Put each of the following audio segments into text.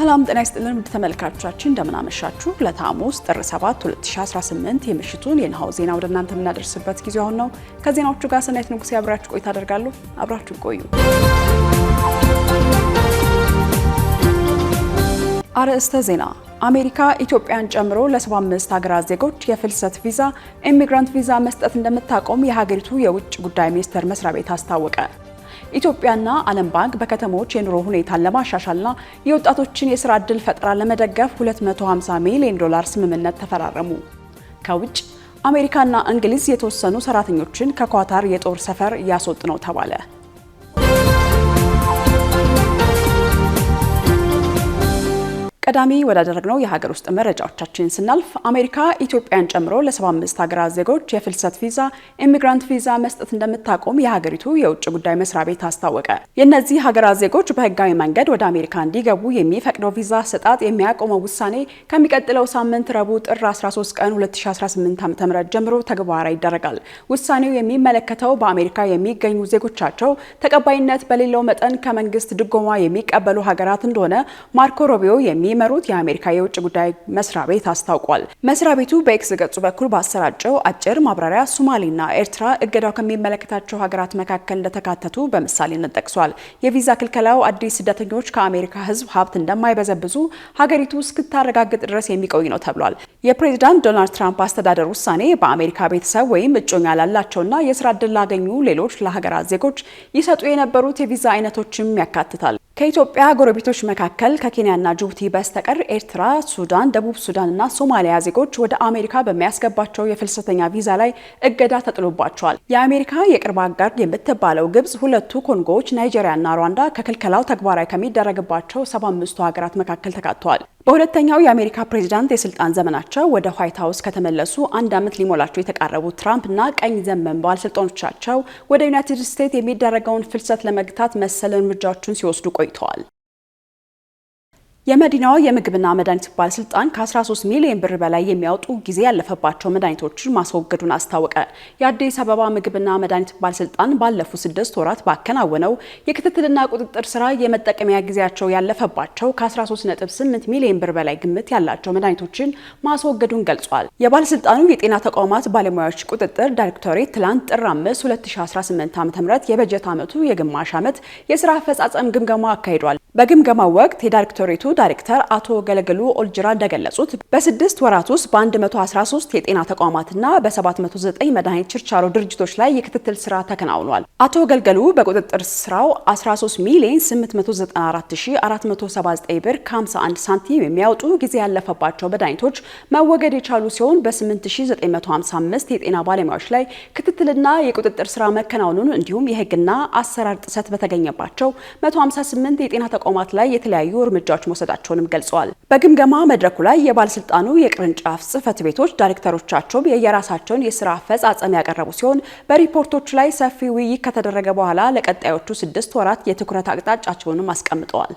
ሰላም ጤና ይስጥልን ውድ ተመልካቾቻችን እንደምን አመሻችሁ። ለታሙስ ጥር 7 2018 የምሽቱን የናሁ ዜና ወደ እናንተ የምናደርስበት ጊዜ አሁን ነው። ከዜናዎቹ ጋር ሰናይት ንጉሴ አብራችሁ ቆይታ አደርጋለሁ። አብራችሁ ቆዩ። አርዕስተ ዜና። አሜሪካ ኢትዮጵያን ጨምሮ ለ75 ሀገራት ዜጎች የፍልሰት ቪዛ ኢሚግራንት ቪዛ መስጠት እንደምታቆም የሀገሪቱ የውጭ ጉዳይ ሚኒስቴር መስሪያ ቤት አስታወቀ። ኢትዮጵያና ዓለም ባንክ በከተሞች የኑሮ ሁኔታን ለማሻሻልና የወጣቶችን የሥራ ዕድል ፈጠራ ለመደገፍ $250 ሚሊዮን ስምምነት ተፈራረሙ። ከውጭ አሜሪካና እንግሊዝ የተወሰኑ ሰራተኞችን ከኳታር የጦር ሰፈር እያስወጡ ነው ተባለ። ቀዳሚ ወዳደረግነው የሀገር ውስጥ መረጃዎቻችን ስናልፍ አሜሪካ ኢትዮጵያን ጨምሮ ለ75 ሀገራት ዜጎች የፍልሰት ቪዛ ኢሚግራንት ቪዛ መስጠት እንደምታቆም የሀገሪቱ የውጭ ጉዳይ መስሪያ ቤት አስታወቀ። የእነዚህ ሀገራት ዜጎች በህጋዊ መንገድ ወደ አሜሪካ እንዲገቡ የሚፈቅደው ቪዛ አሰጣጥ የሚያቆመው ውሳኔ ከሚቀጥለው ሳምንት ረቡዕ ጥር 13 ቀን 2018 ዓ.ም ጀምሮ ተግባራዊ ይደረጋል። ውሳኔው የሚመለከተው በአሜሪካ የሚገኙ ዜጎቻቸው ተቀባይነት በሌለው መጠን ከመንግስት ድጎማ የሚቀበሉ ሀገራት እንደሆነ ማርኮ ሩቢዮ የሚመሩት የአሜሪካ የውጭ ጉዳይ መስሪያ ቤት አስታውቋል። መስሪያ ቤቱ በኤክስ ገጹ በኩል ባሰራጨው አጭር ማብራሪያ ሶማሌና ኤርትራ እገዳው ከሚመለከታቸው ሀገራት መካከል እንደተካተቱ በምሳሌነት ጠቅሷል። የቪዛ ክልከላው አዲስ ስደተኞች ከአሜሪካ ህዝብ ሀብት እንደማይበዘብዙ ሀገሪቱ እስክታረጋግጥ ድረስ የሚቆይ ነው ተብሏል። የፕሬዝዳንት ዶናልድ ትራምፕ አስተዳደር ውሳኔ በአሜሪካ ቤተሰብ ወይም እጮኛ ላላቸውና የስራ ዕድል ላገኙ ሌሎች ለሀገራት ዜጎች ይሰጡ የነበሩት የቪዛ አይነቶችም ያካትታል። ከኢትዮጵያ ጎረቤቶች መካከል ከኬንያና ጅቡቲ በስተቀር ኤርትራ፣ ሱዳን፣ ደቡብ ሱዳንና ሶማሊያ ዜጎች ወደ አሜሪካ በሚያስገባቸው የፍልሰተኛ ቪዛ ላይ እገዳ ተጥሎባቸዋል። የአሜሪካ የቅርብ አጋር የምትባለው ግብጽ፣ ሁለቱ ኮንጎዎች፣ ናይጄሪያና ሩዋንዳ ከክልከላው ተግባራዊ ከሚደረግባቸው 75ቱ ሀገራት መካከል ተካተዋል። በሁለተኛው የአሜሪካ ፕሬዝዳንት የስልጣን ዘመናቸው ወደ ዋይት ሀውስ ከተመለሱ አንድ ዓመት ሊሞላቸው የተቃረቡት ትራምፕ እና ቀኝ ዘመም ባለስልጣኖቻቸው ወደ ዩናይትድ ስቴትስ የሚደረገውን ፍልሰት ለመግታት መሰል እርምጃዎችን ሲወስዱ ቆይተዋል። የመዲናው የምግብና መድኃኒት ባለስልጣን ከ13 ሚሊዮን ብር በላይ የሚያወጡ ጊዜ ያለፈባቸው መድኃኒቶችን ማስወገዱን አስታወቀ። የአዲስ አበባ ምግብና መድኃኒት ባለስልጣን ባለፉት 6 ወራት ባከናወነው የክትትልና ቁጥጥር ስራ የመጠቀሚያ ጊዜያቸው ያለፈባቸው ከ13.8 ሚሊዮን ብር በላይ ግምት ያላቸው መድኃኒቶችን ማስወገዱን ገልጿል። የባለስልጣኑ የጤና ተቋማት ባለሙያዎች ቁጥጥር ዳይሬክቶሬት ትላንት ጥር 5 2018 ዓ.ም የበጀት ዓመቱ የግማሽ ዓመት የስራ አፈጻጸም ግምገማ አካሂዷል። በግምገማው ወቅት የዳይሬክቶሬቱ ዳይሬክተር አቶ ገለገሉ ኦልጅራ እንደገለጹት በ6 ወራት ውስጥ በ113 የጤና ተቋማትና በ709 መድኃኒት ችርቻሮ ድርጅቶች ላይ የክትትል ስራ ተከናውኗል። አቶ ገለገሉ በቁጥጥር ስራው 13,894,479 ብር ከ51 ሳንቲም የሚያወጡ ጊዜ ያለፈባቸው መድኃኒቶች መወገድ የቻሉ ሲሆን በ8955 የጤና ባለሙያዎች ላይ ክትትልና የቁጥጥር ስራ መከናወኑን እንዲሁም የህግና አሰራር ጥሰት በተገኘባቸው 158 የጤና ተቋማት ላይ የተለያዩ እርምጃዎች መውሰዳቸውንም ገልጸዋል። በግምገማ መድረኩ ላይ የባለስልጣኑ የቅርንጫፍ ጽህፈት ቤቶች ዳይሬክተሮቻቸው የየራሳቸውን የስራ አፈጻጸም ያቀረቡ ሲሆን በሪፖርቶች ላይ ሰፊ ውይይት ከተደረገ በኋላ ለቀጣዮቹ 6 ወራት የትኩረት አቅጣጫቸውንም አስቀምጠዋል።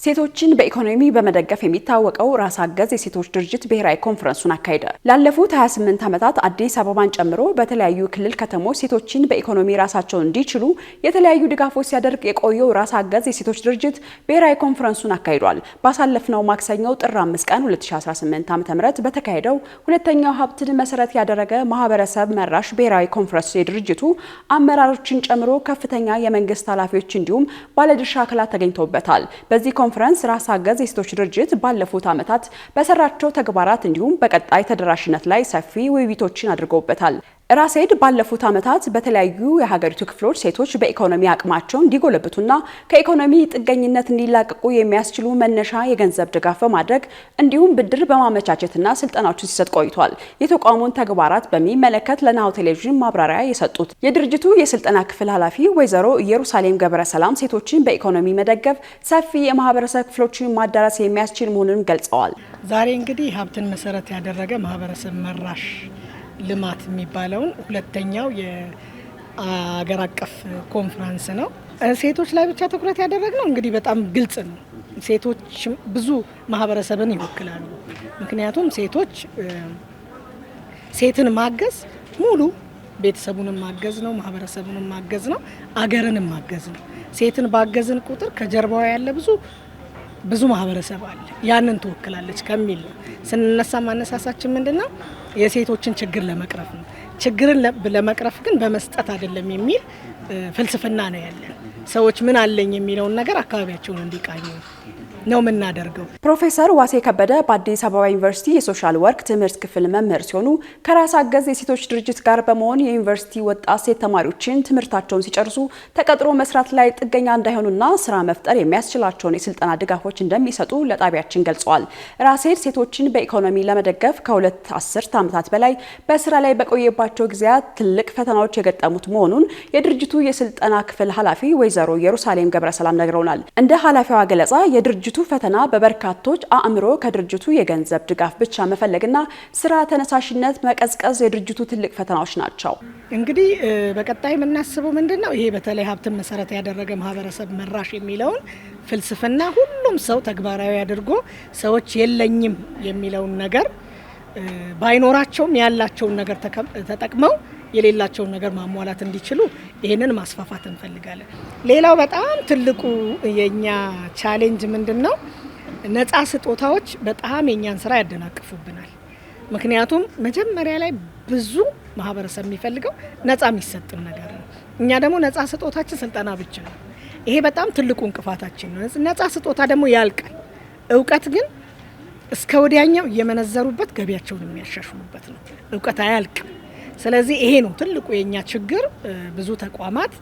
ሴቶችን በኢኮኖሚ በመደገፍ የሚታወቀው ራስ አገዝ የሴቶች ድርጅት ብሔራዊ ኮንፈረንሱን አካሄደ። ላለፉት 28 ዓመታት አዲስ አበባን ጨምሮ በተለያዩ ክልል ከተሞች ሴቶችን በኢኮኖሚ ራሳቸውን እንዲችሉ የተለያዩ ድጋፎች ሲያደርግ የቆየው ራስ አገዝ የሴቶች ድርጅት ብሔራዊ ኮንፈረንሱን አካሂዷል። ባሳለፍነው ማክሰኞ ጥር 5 ቀን 2018 ዓ.ም በተካሄደው ሁለተኛው ሀብትን መሰረት ያደረገ ማህበረሰብ መራሽ ብሔራዊ ኮንፈረንስ የድርጅቱ አመራሮችን ጨምሮ ከፍተኛ የመንግስት ኃላፊዎች እንዲሁም ባለድርሻ አካላት ተገኝተውበታል። በዚህ ኮንፈረንስ ራስ አገዝ የሴቶች ድርጅት ባለፉት ዓመታት በሰራቸው ተግባራት እንዲሁም በቀጣይ ተደራሽነት ላይ ሰፊ ውይይቶችን አድርገውበታል። ራሴድ ባለፉት ዓመታት በተለያዩ የሀገሪቱ ክፍሎች ሴቶች በኢኮኖሚ አቅማቸው እንዲጎለብቱና ከኢኮኖሚ ጥገኝነት እንዲላቀቁ የሚያስችሉ መነሻ የገንዘብ ድጋፍ በማድረግ እንዲሁም ብድር በማመቻቸትና ስልጠናዎችን ሲሰጥ ቆይቷል። የተቋሙን ተግባራት በሚመለከት ለናሁ ቴሌቪዥን ማብራሪያ የሰጡት የድርጅቱ የስልጠና ክፍል ኃላፊ ወይዘሮ ኢየሩሳሌም ገብረሰላም ሴቶችን በኢኮኖሚ መደገፍ ሰፊ የማህበረሰብ ክፍሎችን ማዳረስ የሚያስችል መሆኑን ገልጸዋል። ዛሬ እንግዲህ ሀብትን መሰረት ያደረገ ማህበረሰብ መራሽ ልማት የሚባለውን ሁለተኛው የአገር አቀፍ ኮንፈረንስ ነው። ሴቶች ላይ ብቻ ትኩረት ያደረግነው እንግዲህ በጣም ግልጽ ነው። ሴቶች ብዙ ማህበረሰብን ይወክላሉ። ምክንያቱም ሴትን ማገዝ ሙሉ ቤተሰቡንም ማገዝ ነው፣ ማህበረሰቡንም ማገዝ ነው፣ አገርንም ማገዝ ነው። ሴትን ባገዝን ቁጥር ከጀርባው ያለ ብዙ ብዙ ማህበረሰብ አለ ያንን ትወክላለች ከሚል ስንነሳ ማነሳሳችን ምንድነው የሴቶችን ችግር ለመቅረፍ ነው። ችግርን ለመቅረፍ ግን በመስጠት አይደለም የሚል ፍልስፍና ነው ያለን። ሰዎች ምን አለኝ የሚለውን ነገር አካባቢያቸውን እንዲቃኙ ነው የምናደርገው። ፕሮፌሰር ዋሴ ከበደ በአዲስ አበባ ዩኒቨርሲቲ የሶሻል ወርክ ትምህርት ክፍል መምህር ሲሆኑ ከራስ አገዝ የሴቶች ድርጅት ጋር በመሆን የዩኒቨርሲቲ ወጣት ሴት ተማሪዎችን ትምህርታቸውን ሲጨርሱ ተቀጥሮ መስራት ላይ ጥገኛ እንዳይሆኑና ስራ መፍጠር የሚያስችላቸውን የስልጠና ድጋፎች እንደሚሰጡ ለጣቢያችን ገልጸዋል። ራሴድ ሴቶችን በኢኮኖሚ ለመደገፍ ከሁለት አስርት ዓመታት በላይ በስራ ላይ በቆየባቸው ጊዜያት ትልቅ ፈተናዎች የገጠሙት መሆኑን የድርጅቱ የስልጠና ክፍል ኃላፊ ወይዘሮ ኢየሩሳሌም ገብረሰላም ነግረውናል። እንደ ኃላፊዋ ገለጻ የድርጅቱ ፈተና በበርካቶች አእምሮ ከድርጅቱ የገንዘብ ድጋፍ ብቻ መፈለግና ስራ ተነሳሽነት መቀዝቀዝ የድርጅቱ ትልቅ ፈተናዎች ናቸው። እንግዲህ በቀጣይ የምናስበው ምንድነው ይሄ በተለይ ሀብትን መሰረት ያደረገ ማህበረሰብ መራሽ የሚለውን ፍልስፍና ሁሉም ሰው ተግባራዊ አድርጎ ሰዎች የለኝም የሚለውን ነገር ባይኖራቸውም ያላቸውን ነገር ተጠቅመው የሌላቸውን ነገር ማሟላት እንዲችሉ ይሄንን ማስፋፋት እንፈልጋለን። ሌላው በጣም ትልቁ የኛ ቻሌንጅ ምንድነው ነፃ ስጦታዎች በጣም የኛን ስራ ያደናቅፉብናል። ምክንያቱም መጀመሪያ ላይ ብዙ ማህበረሰብ የሚፈልገው ነፃ የሚሰጥን ነገር ነው። እኛ ደግሞ ነፃ ስጦታችን ስልጠና ብቻ ነው። ይሄ በጣም ትልቁ እንቅፋታችን ነው። ነፃ ስጦታ ደግሞ ያልቃል። እውቀት ግን እስከ ወዲያኛው እየመነዘሩበት ገቢያቸውን የሚያሻሽሉበት ነው። እውቀት አያልቅም። ስለዚህ ይሄ ነው ትልቁ የኛ ችግር። ብዙ ተቋማት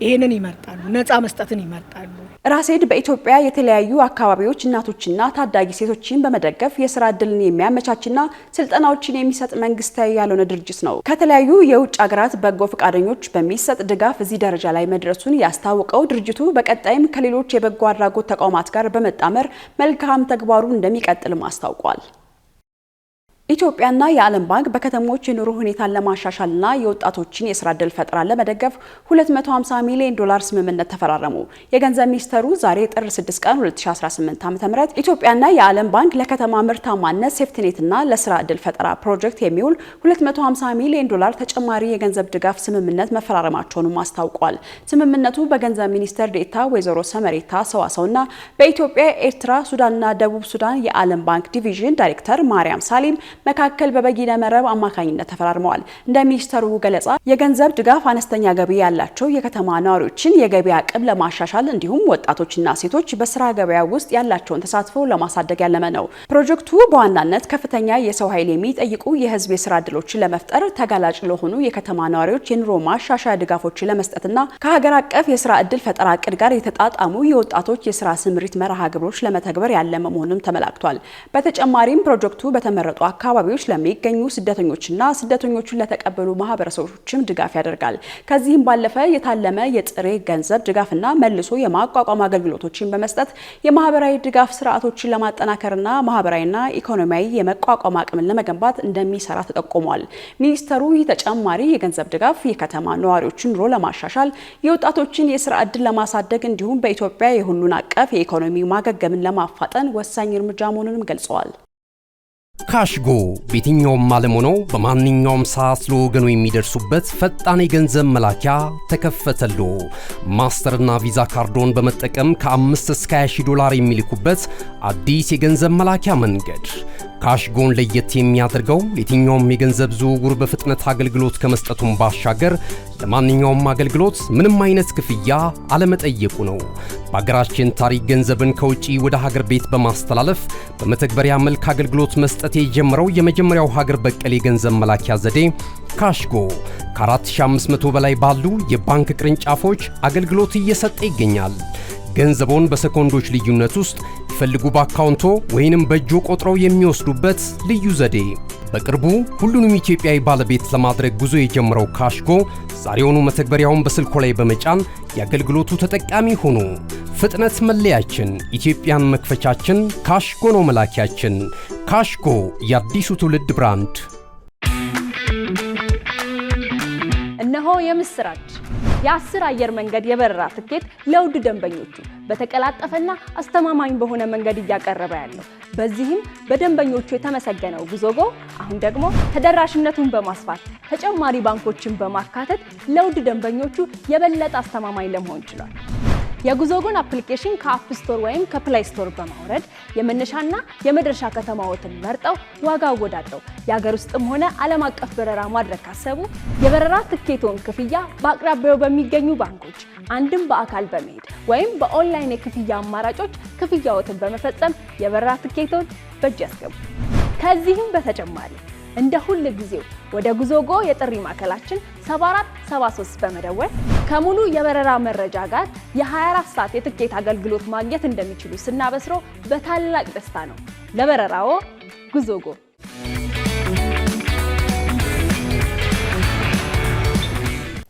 ይሄንን ይመርጣሉ፣ ነፃ መስጠትን ይመርጣሉ። ራሴድ በኢትዮጵያ የተለያዩ አካባቢዎች እናቶችና ታዳጊ ሴቶችን በመደገፍ የስራ እድልን የሚያመቻችና ስልጠናዎችን የሚሰጥ መንግስታዊ ያልሆነ ድርጅት ነው። ከተለያዩ የውጭ ሀገራት በጎ ፈቃደኞች በሚሰጥ ድጋፍ እዚህ ደረጃ ላይ መድረሱን ያስታወቀው ድርጅቱ በቀጣይም ከሌሎች የበጎ አድራጎት ተቋማት ጋር በመጣመር መልካም ተግባሩን እንደሚቀጥልም አስታውቋል። ኢትዮጵያና የዓለም ባንክ በከተሞች የኑሮ ሁኔታን ለማሻሻልና የወጣቶችን የስራ ዕድል ፈጠራ ለመደገፍ $250 ሚሊዮን ስምምነት ተፈራረሙ። የገንዘብ ሚኒስተሩ ዛሬ ጥር 6 ቀን 2018 ዓ.ም ኢትዮጵያና የዓለም ባንክ ለከተማ ምርታማነት ሴፍቲኔትና ለስራ ዕድል ፈጠራ ፕሮጀክት የሚውል $250 ሚሊዮን ተጨማሪ የገንዘብ ድጋፍ ስምምነት መፈራረማቸውንም አስታውቋል። ስምምነቱ በገንዘብ ሚኒስተር ዴኤታ ወይዘሮ ሰመሬታ ሰዋሰውና በኢትዮጵያ፣ ኤርትራ፣ ሱዳንና ደቡብ ሱዳን የዓለም ባንክ ዲቪዥን ዳይሬክተር ማርያም ሳሊም መካከል በበይነ መረብ አማካኝነት ተፈራርመዋል። እንደ ሚኒስተሩ ገለጻ የገንዘብ ድጋፍ አነስተኛ ገቢ ያላቸው የከተማ ነዋሪዎችን የገቢ አቅም ለማሻሻል እንዲሁም ወጣቶችና ሴቶች በስራ ገበያ ውስጥ ያላቸውን ተሳትፎ ለማሳደግ ያለመ ነው። ፕሮጀክቱ በዋናነት ከፍተኛ የሰው ኃይል የሚጠይቁ የህዝብ የስራ ዕድሎችን ለመፍጠር ተጋላጭ ለሆኑ የከተማ ነዋሪዎች የኑሮ ማሻሻያ ድጋፎችን ለመስጠትና ከሀገር አቀፍ የስራ ዕድል ፈጠራ እቅድ ጋር የተጣጣሙ የወጣቶች የስራ ስምሪት መርሃ ግብሮች ለመተግበር ያለመ መሆኑን ተመላክቷል። በተጨማሪም ፕሮጀክቱ በተመረጡ አካባቢዎች ለሚገኙ ስደተኞችና ስደተኞቹን ለተቀበሉ ማህበረሰቦችም ድጋፍ ያደርጋል። ከዚህም ባለፈ የታለመ የጥሬ ገንዘብ ድጋፍና መልሶ የማቋቋም አገልግሎቶችን በመስጠት የማህበራዊ ድጋፍ ስርዓቶችን ለማጠናከርና ማህበራዊና ኢኮኖሚያዊ የመቋቋም አቅምን ለመገንባት እንደሚሰራ ተጠቁሟል። ሚኒስተሩ ይህ ተጨማሪ የገንዘብ ድጋፍ የከተማ ነዋሪዎችን ኑሮ ለማሻሻል፣ የወጣቶችን የስራ ዕድል ለማሳደግ እንዲሁም በኢትዮጵያ የሁሉን አቀፍ የኢኮኖሚ ማገገምን ለማፋጠን ወሳኝ እርምጃ መሆኑንም ገልጸዋል። ካሽጎ በየትኛውም ዓለም ሆነው በማንኛውም ሰዓት ለወገኑ የሚደርሱበት ፈጣን የገንዘብ መላኪያ ተከፈተሎ። ማስተርና ቪዛ ካርዶን በመጠቀም ከ5 እስከ $20 የሚልኩበት አዲስ የገንዘብ መላኪያ መንገድ። ካሽጎን ለየት የሚያደርገው የትኛውም የገንዘብ ዝውውር በፍጥነት አገልግሎት ከመስጠቱም ባሻገር ለማንኛውም አገልግሎት ምንም አይነት ክፍያ አለመጠየቁ ነው። በሀገራችን ታሪክ ገንዘብን ከውጪ ወደ ሀገር ቤት በማስተላለፍ በመተግበሪያ መልክ አገልግሎት መስጠት የጀመረው የመጀመሪያው ሀገር በቀል የገንዘብ መላኪያ ዘዴ ካሽጎ ከ4500 በላይ ባሉ የባንክ ቅርንጫፎች አገልግሎት እየሰጠ ይገኛል። ገንዘቦን በሰኮንዶች ልዩነት ውስጥ ይፈልጉ በአካውንቶ ወይንም በእጆ ቆጥረው የሚወስዱበት ልዩ ዘዴ። በቅርቡ ሁሉንም ኢትዮጵያዊ ባለቤት ለማድረግ ጉዞ የጀመረው ካሽጎ ዛሬውኑ መተግበሪያውን በስልኮ ላይ በመጫን የአገልግሎቱ ተጠቃሚ ሆኑ። ፍጥነት መለያችን፣ ኢትዮጵያን መክፈቻችን፣ ካሽጎ ነው መላኪያችን። ካሽጎ የአዲሱ ትውልድ ብራንድ። እነሆ የምስራች! የ10 አየር መንገድ የበረራ ትኬት ለውድ ደንበኞቹ በተቀላጠፈና አስተማማኝ በሆነ መንገድ እያቀረበ ያለው። በዚህም በደንበኞቹ የተመሰገነው ጉዞጎ አሁን ደግሞ ተደራሽነቱን በማስፋት ተጨማሪ ባንኮችን በማካተት ለውድ ደንበኞቹ የበለጠ አስተማማኝ ለመሆን ችሏል። የጉዞጎን አፕሊኬሽን ከአፕ ስቶር ወይም ከፕላይ ስቶር በማውረድ የመነሻና የመድረሻ ከተማዎትን መርጠው ዋጋ አወዳድረው የሀገር ውስጥም ሆነ ዓለም አቀፍ በረራ ማድረግ ካሰቡ የበረራ ትኬቶን ክፍያ በአቅራቢያው በሚገኙ ባንኮች አንድም በአካል በመሄድ ወይም በኦንላይን የክፍያ አማራጮች ክፍያዎትን በመፈጸም የበረራ ትኬቶን በእጅ ያስገቡ። ከዚህም በተጨማሪ እንደ ሁል ጊዜው ወደ ጉዞጎ የጥሪ ማዕከላችን 7473 በመደወል ከሙሉ የበረራ መረጃ ጋር የ24 ሰዓት የትኬት አገልግሎት ማግኘት እንደሚችሉ ስናበስሮ በታላቅ ደስታ ነው። ለበረራዎ ጉዞጎ።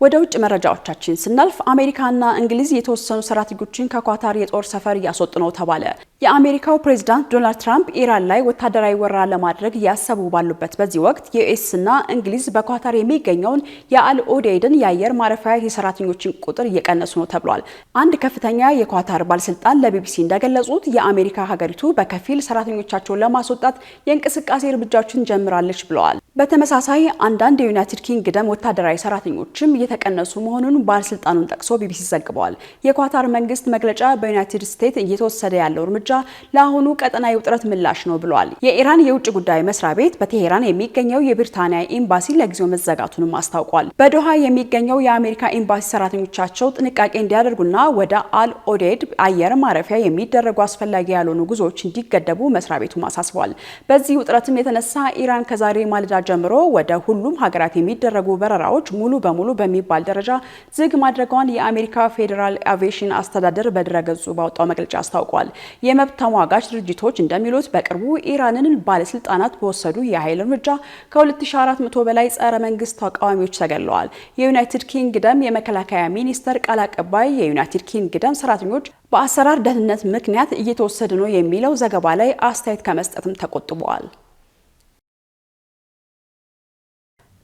ወደ ውጭ መረጃዎቻችን ስናልፍ አሜሪካና እንግሊዝ የተወሰኑ ሰራተኞችን ከኳታር የጦር ሰፈር እያስወጡ ነው ተባለ። የአሜሪካው ፕሬዝዳንት ዶናልድ ትራምፕ ኢራን ላይ ወታደራዊ ወረራ ለማድረግ ያሰቡ ባሉበት በዚህ ወቅት ዩኤስና እንግሊዝ በኳታር የሚገኘውን የአል ኡዴይድን የአየር ማረፊያ የሰራተኞችን ቁጥር እየቀነሱ ነው ተብሏል። አንድ ከፍተኛ የኳታር ባለስልጣን ለቢቢሲ እንደገለጹት የአሜሪካ ሀገሪቱ በከፊል ሰራተኞቻቸውን ለማስወጣት የእንቅስቃሴ እርምጃዎችን ጀምራለች ብለዋል። በተመሳሳይ አንዳንድ የዩናይትድ ኪንግደም ወታደራዊ ሰራተኞችም እየተቀነሱ መሆኑን ባለስልጣኑን ጠቅሶ ቢቢሲ ዘግበዋል። የኳታር መንግስት መግለጫ በዩናይትድ ስቴትስ እየተወሰደ ያለው እርምጃ ለአሁኑ ቀጠናዊ ውጥረት ምላሽ ነው ብለዋል። የኢራን የውጭ ጉዳይ መስሪያ ቤት በቴሄራን የሚገኘው የብሪታንያ ኤምባሲ ለጊዜው መዘጋቱንም አስታውቋል። በዶሃ የሚገኘው የአሜሪካ ኤምባሲ ሰራተኞቻቸው ጥንቃቄ እንዲያደርጉና ወደ አል ኡዴይድ አየር ማረፊያ የሚደረጉ አስፈላጊ ያልሆኑ ጉዞዎች እንዲገደቡ መስሪያ ቤቱ አሳስቧል። በዚህ ውጥረትም የተነሳ ኢራን ከዛሬ ማለዳ ጀምሮ ወደ ሁሉም ሀገራት የሚደረጉ በረራዎች ሙሉ በሙሉ በሚባል ደረጃ ዝግ ማድረጓን የአሜሪካ ፌዴራል አቪዬሽን አስተዳደር በድረገጹ ባወጣው መግለጫ አስታውቋል። የመብት ተሟጋች ድርጅቶች እንደሚሉት በቅርቡ ኢራንን ባለስልጣናት በወሰዱ የኃይል እርምጃ ከ2400 በላይ ጸረ መንግስት ተቃዋሚዎች ተገድለዋል። የዩናይትድ ኪንግደም የመከላከያ ሚኒስቴር ቃል አቀባይ የዩናይትድ ኪንግደም ሰራተኞች በአሰራር ደህንነት ምክንያት እየተወሰዱ ነው የሚለው ዘገባ ላይ አስተያየት ከመስጠትም ተቆጥበዋል።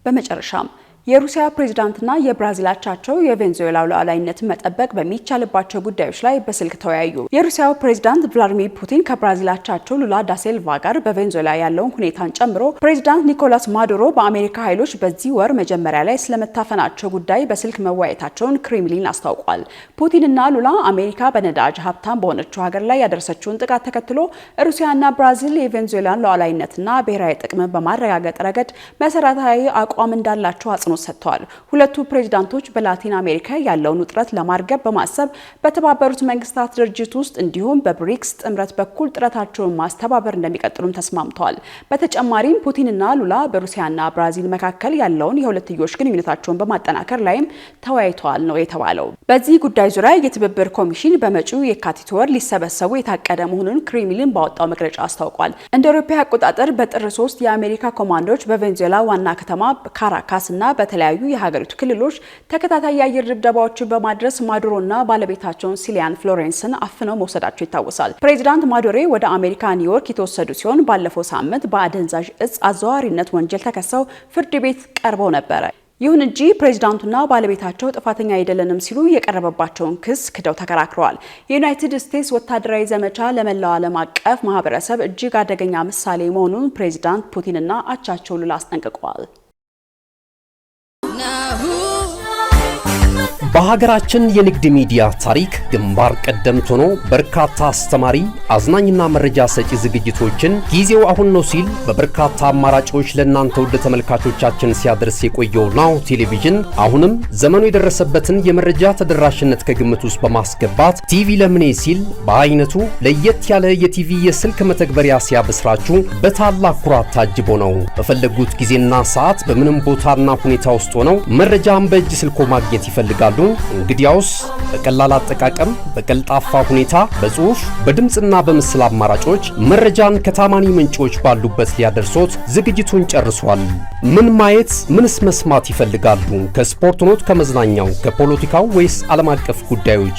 በመጨረሻም የሩሲያ ፕሬዝዳንትና የብራዚል አቻቸው የቬንዙዌላ ሉዓላዊነትን መጠበቅ በሚቻልባቸው ጉዳዮች ላይ በስልክ ተወያዩ። የሩሲያው ፕሬዝዳንት ቭላዲሚር ፑቲን ከብራዚል አቻቸው ሉላ ዳ ሲልቫ ጋር በቬንዙዌላ ያለውን ሁኔታን ጨምሮ ፕሬዝዳንት ኒኮላስ ማዱሮ በአሜሪካ ኃይሎች በዚህ ወር መጀመሪያ ላይ ስለመታፈናቸው ጉዳይ በስልክ መወያየታቸውን ክሬምሊን አስታውቋል። ፑቲንና ሉላ አሜሪካ በነዳጅ ሀብታም በሆነችው ሀገር ላይ ያደረሰችውን ጥቃት ተከትሎ ሩሲያና ብራዚል የቬንዙዌላን ሉዓላዊነትና ብሔራዊ ጥቅምን በማረጋገጥ ረገድ መሰረታዊ አቋም እንዳላቸው አጽንኦት ሰጥተዋል። ሁለቱ ፕሬዝዳንቶች በላቲን አሜሪካ ያለውን ውጥረት ለማርገብ በማሰብ በተባበሩት መንግስታት ድርጅት ውስጥ እንዲሁም በብሪክስ ጥምረት በኩል ጥረታቸውን ማስተባበር እንደሚቀጥሉም ተስማምተዋል። በተጨማሪም ፑቲንና ሉላ በሩሲያና ብራዚል መካከል ያለውን የሁለትዮሽ ግንኙነታቸውን በማጠናከር ላይም ተወያይተዋል ነው የተባለው። በዚህ ጉዳይ ዙሪያ የትብብር ኮሚሽን በመጪው የካቲት ወር ሊሰበሰቡ የታቀደ መሆኑን ክሬምሊን ባወጣው መግለጫ አስታውቋል። እንደ አውሮፓ አቆጣጠር በጥር 3 የአሜሪካ ኮማንዶዎች በቬንዙዌላ ዋና ከተማ ካራካስ እና በተለያዩ የሀገሪቱ ክልሎች ተከታታይ የአየር ድብደባዎችን በማድረስ ማዱሮና ባለቤታቸውን ሲሊያን ፍሎሬንስን አፍነው መውሰዳቸው ይታወሳል። ፕሬዚዳንት ማዱሮ ወደ አሜሪካ ኒውዮርክ የተወሰዱ ሲሆን ባለፈው ሳምንት በአደንዛዥ እጽ አዘዋዋሪነት ወንጀል ተከሰው ፍርድ ቤት ቀርበው ነበረ። ይሁን እንጂ ፕሬዚዳንቱና ባለቤታቸው ጥፋተኛ አይደለንም ሲሉ የቀረበባቸውን ክስ ክደው ተከራክረዋል። የዩናይትድ ስቴትስ ወታደራዊ ዘመቻ ለመላው ዓለም አቀፍ ማህበረሰብ እጅግ አደገኛ ምሳሌ መሆኑን ፕሬዚዳንት ፑቲንና አቻቸው ሉላ አስጠንቅቀዋል። በሀገራችን የንግድ ሚዲያ ታሪክ ግንባር ቀደምት ሆኖ በርካታ አስተማሪ፣ አዝናኝና መረጃ ሰጪ ዝግጅቶችን ጊዜው አሁን ነው ሲል በበርካታ አማራጮች ለእናንተ ውድ ተመልካቾቻችን ሲያደርስ የቆየው ናሁ ቴሌቪዥን አሁንም ዘመኑ የደረሰበትን የመረጃ ተደራሽነት ከግምት ውስጥ በማስገባት ቲቪ ለምኔ ሲል በአይነቱ ለየት ያለ የቲቪ የስልክ መተግበሪያ ሲያበስራችሁ በታላቅ ኩራት ታጅቦ ነው። በፈለጉት ጊዜና ሰዓት በምንም ቦታና ሁኔታ ውስጥ ሆነው መረጃን በእጅ ስልኮ ማግኘት ይፈልጋሉ። እንግዲያውስ በቀላል አጠቃቀም በቀልጣፋ ሁኔታ በጽሁፍ በድምጽና በምስል አማራጮች መረጃን ከታማኒ ምንጮች ባሉበት ሊያደርሶት ዝግጅቱን ጨርሷል። ምን ማየት ምንስ መስማት ይፈልጋሉ? ከስፖርት ኖት፣ ከመዝናኛው፣ ከፖለቲካው ወይስ ዓለም አቀፍ ጉዳዮች?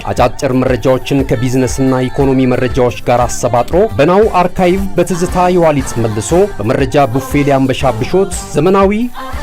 አጫጭር መረጃዎችን ከቢዝነስና ኢኮኖሚ መረጃዎች ጋር አሰባጥሮ በናሁ አርካይቭ በትዝታ የዋሊት መልሶ በመረጃ ቡፌ ሊያንበሻብሾት ዘመናዊ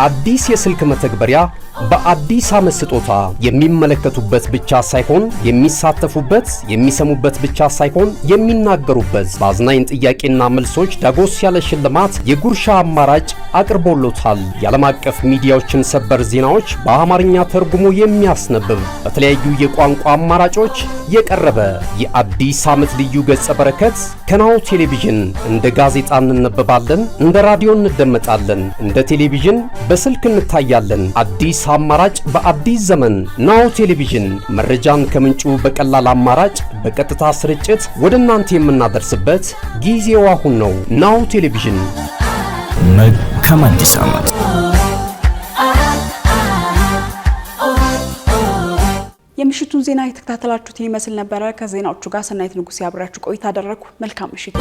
አዲስ የስልክ መተግበሪያ በአዲስ ዓመት ስጦታ የሚመለከቱበት ብቻ ሳይሆን የሚሳተፉበት፣ የሚሰሙበት ብቻ ሳይሆን የሚናገሩበት በአዝናኝ ጥያቄና መልሶች ዳጎስ ያለ ሽልማት የጉርሻ አማራጭ አቅርቦሎታል። የዓለም አቀፍ ሚዲያዎችን ሰበር ዜናዎች በአማርኛ ተርጉሞ የሚያስነብብ በተለያዩ የቋንቋ አማራጮች የቀረበ የአዲስ ዓመት ልዩ ገጸ በረከት ከናሁ ቴሌቪዥን። እንደ ጋዜጣ እንነበባለን፣ እንደ ራዲዮ እንደመጣለን፣ እንደ ቴሌቪዥን በስልክ እንታያለን። አዲስ አማራጭ በአዲስ ዘመን ናሁ ቴሌቪዥን። መረጃን ከምንጩ በቀላል አማራጭ በቀጥታ ስርጭት ወደ እናንተ የምናደርስበት ጊዜው አሁን ነው። ናሁ ቴሌቪዥን። መልካም አዲስ ዓመት። የምሽቱን ዜና የተከታተላችሁትን ይመስል ነበረ። ከዜናዎቹ ጋር ሰናይት ንጉሴ አብራችሁ ቆይታ አደረኩ። መልካም ምሽት።